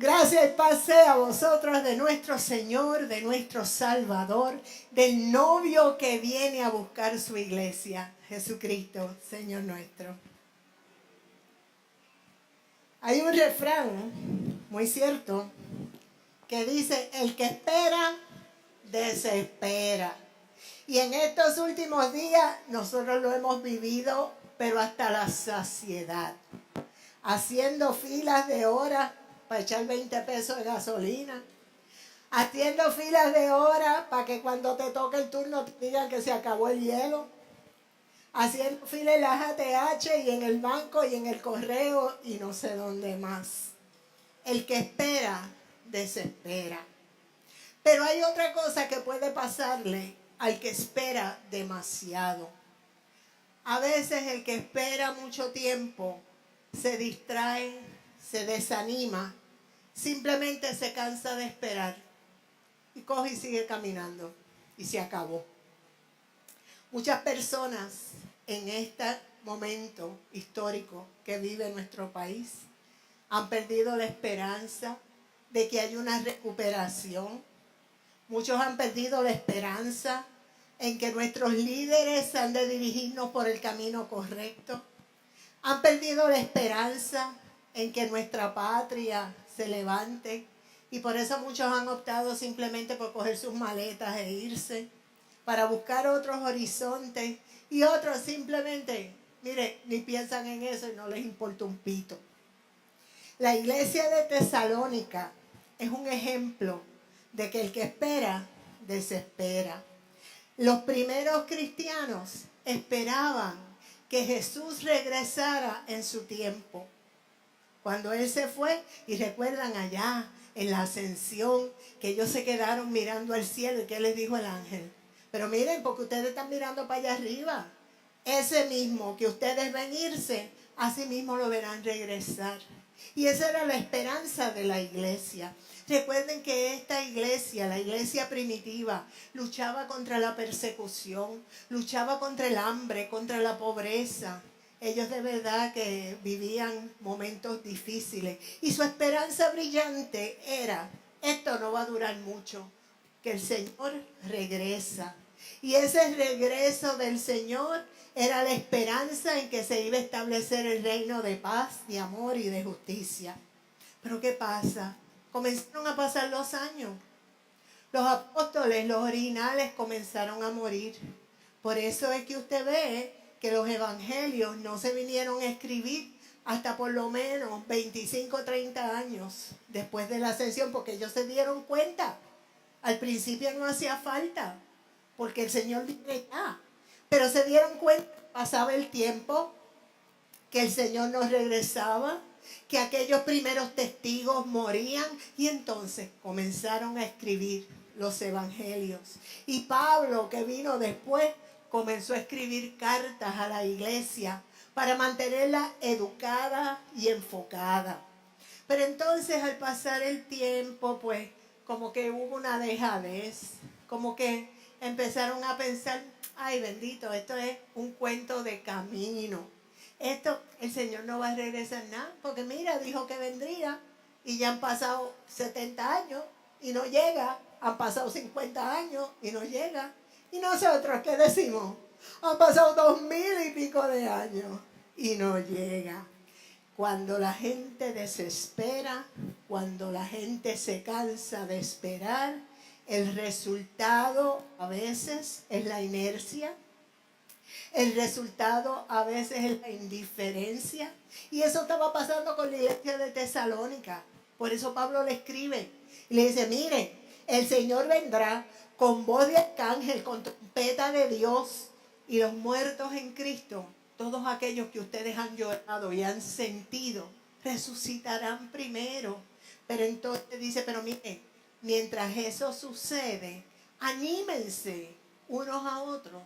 Gracia y paz sea a vosotros de nuestro Señor, de nuestro Salvador, del novio que viene a buscar su iglesia, Jesucristo, Señor nuestro. Hay un refrán muy cierto que dice: el que espera, desespera. Y en estos últimos días nosotros lo hemos vivido, pero hasta la saciedad. Haciendo filas de horas para echar 20 pesos de gasolina. Haciendo filas de horas para que cuando te toque el turno te digan que se acabó el hielo. Haciendo filas en las ATH y en el banco y en el correo y no sé dónde más. El que espera, desespera. Pero hay otra cosa que puede pasarle al que espera demasiado. A veces el que espera mucho tiempo se distrae, se desanima, simplemente se cansa de esperar y coge y sigue caminando y se acabó. Muchas personas en este momento histórico que vive nuestro país han perdido la esperanza de que haya una recuperación. Muchos han perdido la esperanza en que nuestros líderes han de dirigirnos por el camino correcto. Han perdido la esperanza en que nuestra patria se levante y por eso muchos han optado simplemente por coger sus maletas e irse para buscar otros horizontes y otros simplemente, mire, ni piensan en eso y no les importa un pito. La iglesia de Tesalónica es un ejemplo de que el que espera, desespera. Los primeros cristianos esperaban que Jesús regresara en su tiempo. Cuando Él se fue, y recuerdan allá en la ascensión, que ellos se quedaron mirando al cielo, y ¿qué les dijo el ángel? Pero miren, porque ustedes están mirando para allá arriba. Ese mismo que ustedes ven irse, así mismo lo verán regresar. Y esa era la esperanza de la iglesia. Recuerden que esta iglesia, la iglesia primitiva, luchaba contra la persecución, luchaba contra el hambre, contra la pobreza. Ellos de verdad que vivían momentos difíciles. Y su esperanza brillante era: esto no va a durar mucho, que el Señor regresa. Y ese regreso del Señor era la esperanza en que se iba a establecer el reino de paz, de amor y de justicia. Pero ¿qué pasa? Comenzaron a pasar los años. Los apóstoles, los originales, comenzaron a morir. Por eso es que usted ve que los evangelios no se vinieron a escribir hasta por lo menos 25 o 30 años después de la ascensión, porque ellos se dieron cuenta. Al principio no hacía falta, porque el Señor viene ya. Pero se dieron cuenta, pasaba el tiempo, que el Señor no regresaba, que aquellos primeros testigos morían y entonces comenzaron a escribir los evangelios. Y Pablo, que vino después, comenzó a escribir cartas a la iglesia para mantenerla educada y enfocada. Pero entonces al pasar el tiempo, pues como que hubo una dejadez, como que empezaron a pensar: ay bendito, esto es un cuento de camino. Esto, el Señor no va a regresar nada, porque mira, dijo que vendría y ya han pasado 70 años y no llega, han pasado 50 años y no llega. ¿Y nosotros qué decimos? Han pasado 2000 y pico de años y no llega. Cuando la gente desespera, cuando la gente se cansa de esperar, el resultado a veces es la inercia. El resultado a veces es la indiferencia. Y eso estaba pasando con la iglesia de Tesalónica. Por eso Pablo le escribe y le dice: mire, el Señor vendrá con voz de arcángel, con trompeta de Dios, y los muertos en Cristo, todos aquellos que ustedes han llorado y han sentido, resucitarán primero. Pero entonces dice: pero mire, mientras eso sucede, anímense unos a otros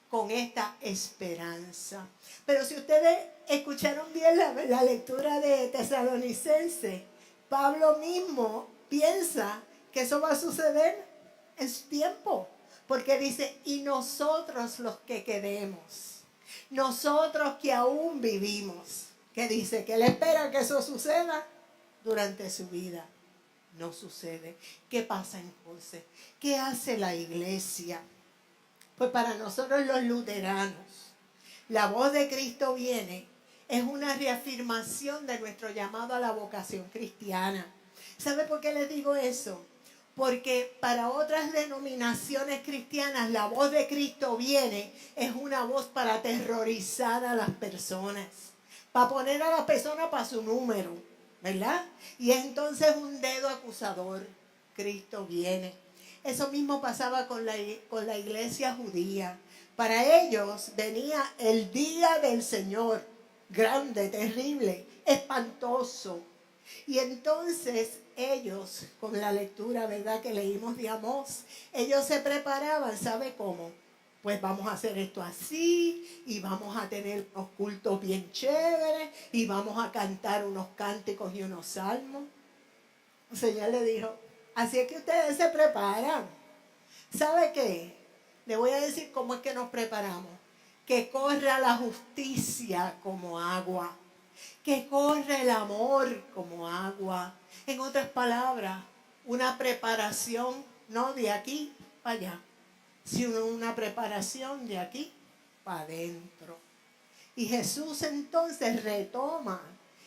con esta esperanza. Pero si ustedes escucharon bien la lectura de Tesalonicenses, Pablo mismo piensa que eso va a suceder en su tiempo, porque dice: y nosotros los que quedemos, nosotros que aún vivimos, que dice que él espera que eso suceda durante su vida. no sucede. ¿Qué pasa entonces? ¿Qué hace la iglesia? Pues para nosotros los luteranos, la voz de Cristo viene es una reafirmación de nuestro llamado a la vocación cristiana. ¿Sabe por qué les digo eso? Porque para otras denominaciones cristianas la voz de Cristo viene es una voz para aterrorizar a las personas, para poner a las personas para su número, ¿verdad? Y es entonces un dedo acusador. Cristo viene. Eso mismo pasaba con la iglesia judía. Para ellos venía el día del Señor, grande, terrible, espantoso. Y entonces ellos, con la lectura, ¿verdad?, que leímos de Amós, ellos se preparaban, ¿sabe cómo? Pues vamos a hacer esto así, y vamos a tener unos cultos bien chéveres, y vamos a cantar unos cánticos y unos salmos. El Señor le dijo, así es que ustedes se preparan. ¿Sabe qué? Le voy a decir cómo es que nos preparamos. Que corra la justicia como agua. Que corra el amor como agua. En otras palabras, una preparación no de aquí para allá, sino una preparación de aquí para adentro. Y Jesús entonces retoma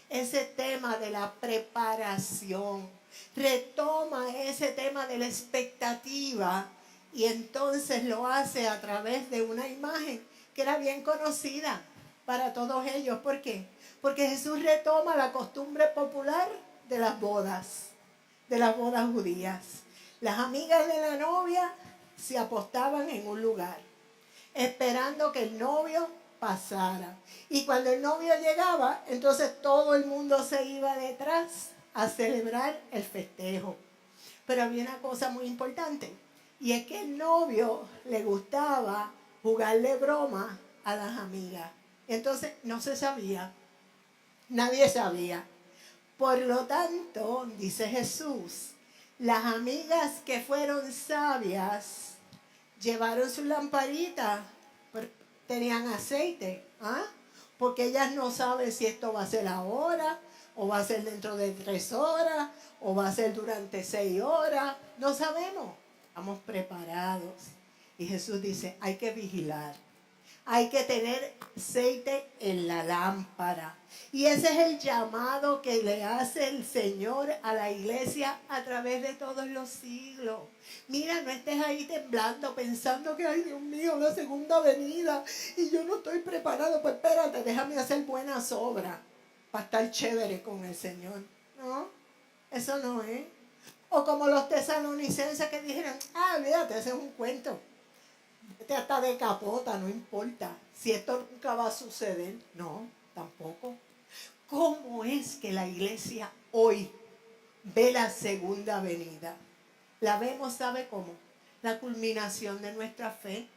ese tema de la preparación, retoma ese tema de la expectativa y entonces lo hace a través de una imagen que era bien conocida para todos ellos. ¿Por qué? Porque Jesús retoma la costumbre popular de las bodas judías. Las amigas de la novia se apostaban en un lugar, esperando que el novio pasara. Y cuando el novio llegaba, entonces todo el mundo se iba detrás a celebrar el festejo. Pero había una cosa muy importante, y es que el novio le gustaba jugarle broma a las amigas. Entonces no se sabía, nadie sabía. Por lo tanto, dice Jesús, las amigas que fueron sabias llevaron su lamparita, tenían aceite, porque ellas no saben si esto va a ser ahora, o va a ser dentro de 3 horas, o va a ser durante 6 horas, no sabemos, estamos preparados. Y Jesús dice, hay que vigilar, hay que tener aceite en la lámpara. Y ese es el llamado que le hace el Señor a la iglesia a través de todos los siglos. Mira, no estés ahí temblando pensando que, ay Dios mío, la segunda venida y yo no estoy preparado. Pues espérate, déjame hacer buenas obras para estar chévere con el Señor. No, eso no es. O como los tesalonicenses que dijeron, olvídate, ese es un cuento. Vete hasta de capota, no importa. Si esto nunca va a suceder, no, tampoco. ¿Cómo es que la iglesia hoy ve la segunda venida? La vemos, ¿sabe cómo? La culminación de nuestra fe.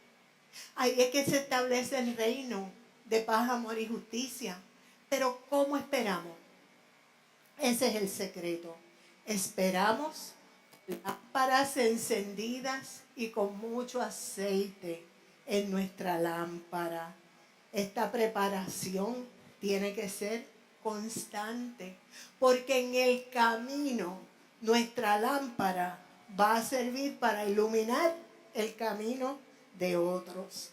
Ahí es que se establece el reino de paz, amor y justicia. Pero ¿cómo esperamos? Ese es el secreto. Esperamos lámparas encendidas y con mucho aceite en nuestra lámpara. Esta preparación tiene que ser constante, porque en el camino nuestra lámpara va a servir para iluminar el camino de otros.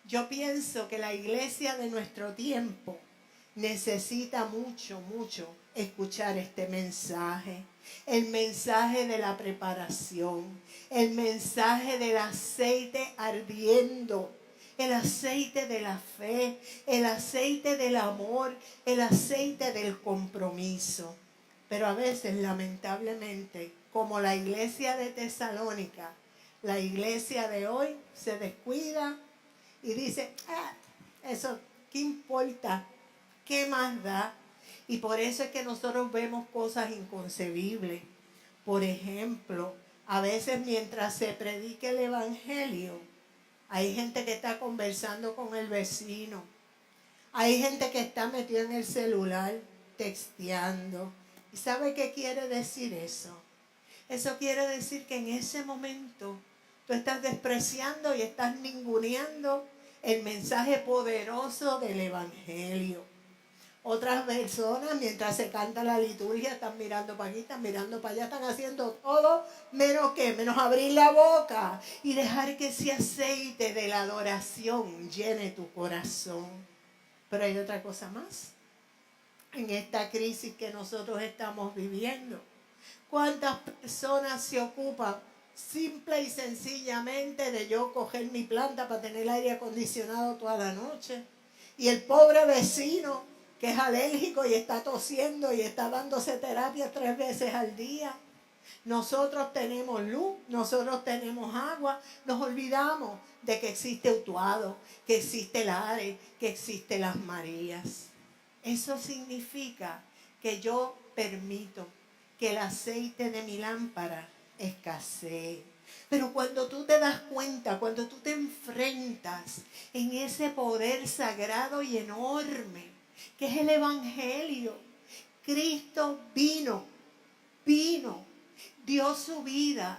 Yo pienso que la iglesia de nuestro tiempo necesita mucho escuchar este mensaje. El mensaje de la preparación, el mensaje del aceite ardiendo, el aceite de la fe, el aceite del amor, el aceite del compromiso. Pero a veces, lamentablemente, como la iglesia de Tesalónica, la iglesia de hoy se descuida y dice, eso, ¿qué importa? ¿Qué más da? Y por eso es que nosotros vemos cosas inconcebibles. Por ejemplo, a veces mientras se predica el evangelio, hay gente que está conversando con el vecino. Hay gente que está metida en el celular, texteando. ¿Y sabe qué quiere decir eso? Eso quiere decir que en ese momento tú estás despreciando y estás ninguneando el mensaje poderoso del evangelio. Otras personas, mientras se canta la liturgia, están mirando para aquí, están mirando para allá, están haciendo todo menos abrir la boca y dejar que ese aceite de la adoración llene tu corazón. Pero hay otra cosa más. En esta crisis que nosotros estamos viviendo, ¿cuántas personas se ocupan simple y sencillamente de yo coger mi planta para tener el aire acondicionado toda la noche? Y el pobre vecino que es alérgico y está tosiendo y está dándose terapia 3 veces al día. Nosotros tenemos luz, nosotros tenemos agua, nos olvidamos de que existe Utuado, que existe Lares, que existe Las Marías. Eso significa que yo permito que el aceite de mi lámpara escasee. Pero cuando tú te das cuenta, cuando tú te enfrentas en ese poder sagrado y enorme, que es el Evangelio, Cristo vino, dio su vida,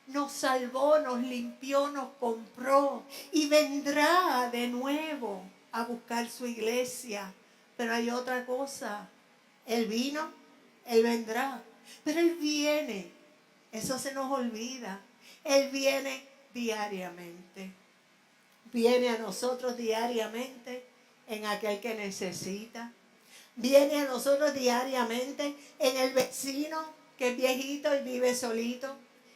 nos salvó, nos limpió, nos compró y vendrá de nuevo a buscar su iglesia. Pero hay otra cosa, Él vino, Él vendrá, pero Él viene, eso se nos olvida, Él viene diariamente, viene a nosotros diariamente en aquel que necesita, viene a nosotros diariamente en el vecino que es viejito y vive solito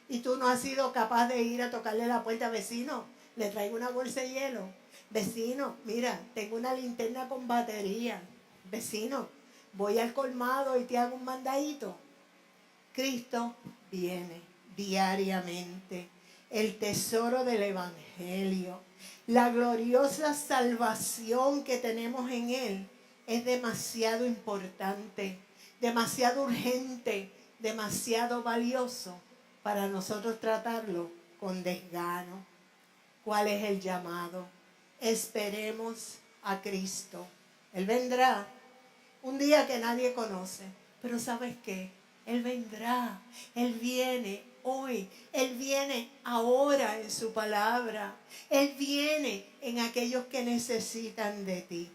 y tú no has sido capaz de ir a tocarle la puerta. Vecino, le traigo una bolsa de hielo. Vecino, mira, tengo una linterna con batería. Vecino, voy al colmado y te hago un mandadito. Cristo viene diariamente. El tesoro del Evangelio, la gloriosa salvación que tenemos en Él es demasiado importante, demasiado urgente, demasiado valioso para nosotros tratarlo con desgano. ¿Cuál es el llamado? Esperemos a Cristo. Él vendrá un día que nadie conoce, pero ¿sabes qué? Él vendrá, Él viene hoy, Él viene ahora en su palabra, Él viene en aquellos que necesitan de ti.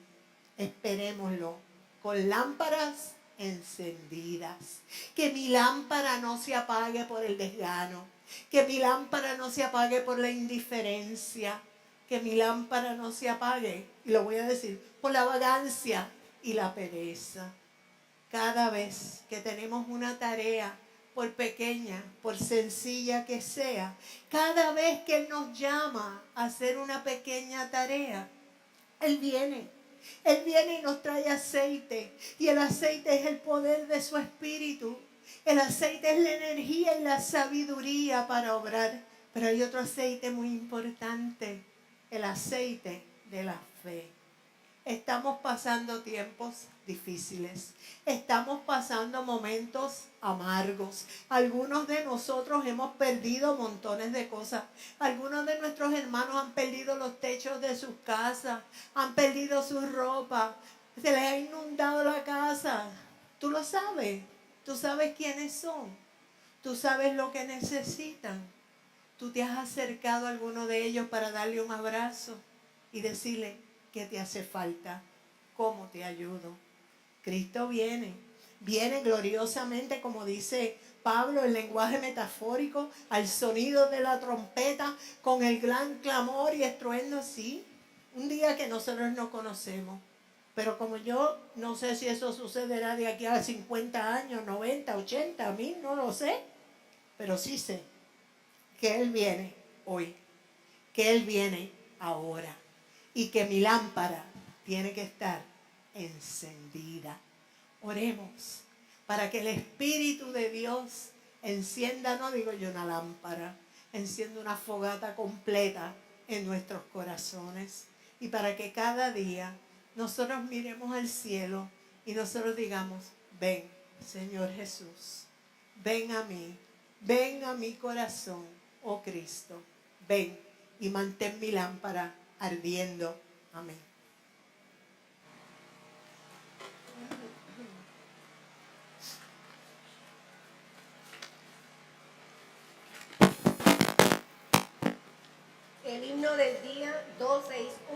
Esperémoslo con lámparas encendidas. Que mi lámpara no se apague por el desgano, que mi lámpara no se apague por la indiferencia, que mi lámpara no se apague, y lo voy a decir, por la vagancia y la pereza. Cada vez que tenemos una tarea, por pequeña, por sencilla que sea, cada vez que Él nos llama a hacer una pequeña tarea, Él viene y nos trae aceite, y el aceite es el poder de su espíritu. El aceite es la energía y la sabiduría para obrar. Pero hay otro aceite muy importante, el aceite de la fe. Estamos pasando tiempos difíciles, estamos pasando momentos amargos. Algunos de nosotros hemos perdido montones de cosas. Algunos de nuestros hermanos han perdido los techos de sus casas, han perdido su ropa, se les ha inundado la casa. Tú lo sabes, tú sabes quiénes son, tú sabes lo que necesitan. Tú te has acercado a alguno de ellos para darle un abrazo y decirle: ¿qué te hace falta? ¿Cómo te ayudo? Cristo viene gloriosamente, como dice Pablo, en lenguaje metafórico, al sonido de la trompeta, con el gran clamor y estruendo así. Un día que nosotros no conocemos. Pero como yo no sé si eso sucederá de aquí a 50 años, 90, 80, 1000, no lo sé. Pero sí sé que Él viene hoy, que Él viene ahora. Y que mi lámpara tiene que estar encendida. Oremos para que el Espíritu de Dios encienda, no digo yo una lámpara, encienda una fogata completa en nuestros corazones. Y para que cada día nosotros miremos al cielo y nosotros digamos: ven, Señor Jesús, ven a mi corazón, oh Cristo, ven y mantén mi lámpara ardiendo. Amén. El himno del día 261.